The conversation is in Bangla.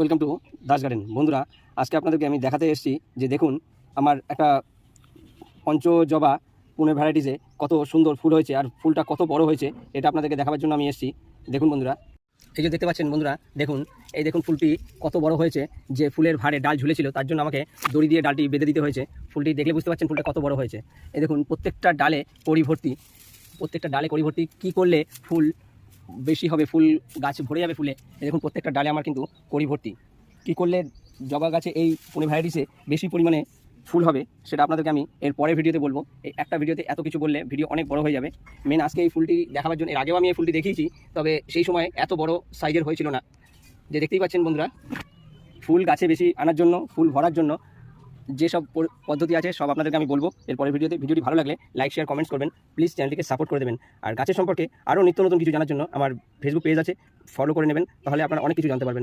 Welcome to Das garden. বন্ধুরা, আজকে আপনাদেরকে আমি দেখাতে এসেছি যে দেখুন আমার একটা পঞ্চজবা পুনে ভ্যারাইটিসে কত সুন্দর ফুল হয়েছে আর ফুলটা কত বড় হয়েছে এটা আপনাদেরকে দেখাবার জন্য আমি এসেছি। দেখুন বন্ধুরা, এই যে দেখতে পাচ্ছেন বন্ধুরা, দেখুন ফুলটি কত বড় হয়েছে। যে ফুলের ভারে ডাল ঝুলেছিল তার জন্য আমাকে দড়ি দিয়ে ডালটি বেঁধে দিতে হয়েছে। ফুলটি দেখলে বুঝতে পারছেন ফুলটা কত বড় হয়েছে। এই দেখুন প্রত্যেকটা ডালে কড়ি ভর্তি, কী করলে ফুল বেশি হবে, ফুল গাছ ভরে যাবে ফুলে। এই দেখুন প্রত্যেকটা ডালে আমার কিন্তু কড়ি ভর্তি। কী করলে জবা গাছে এই পুনে ভ্যারাইটিসে বেশি পরিমাণে ফুল হবে সেটা আপনাদেরকে আমি এর পরের ভিডিওতে বলবো। এই একটা ভিডিওতে এত কিছু বললে ভিডিও অনেক বড় হয়ে যাবে। মেন আজকে এই ফুলটি দেখাবার জন্য, এর আগেও আমি এই ফুলটি দেখিয়েছি, তবে সেই সময় এত বড় সাইজের হয়েছিল না। যে দেখতেই পাচ্ছেন বন্ধুরা, ফুল গাছে বেশি আনার জন্য, ফুল ভরার জন্য যেসব পদ্ধতি আছে সব আপনাদেরকে আমি বলবো এর পরের ভিডিওতে। ভিডিওটি ভালো লাগলে লাইক, শেয়ার, কমেন্টস করবেন। প্লিজ চ্যানেলটিকে সাপোর্ট করে দেবেন। আর গাছের সম্পর্কে আরও নিত্য নতুন কিছু জানার জন্য আমার ফেসবুক পেজ আছে, ফলো করে নেবেন, তাহলে আপনারা অনেক কিছু জানতে পারবেন।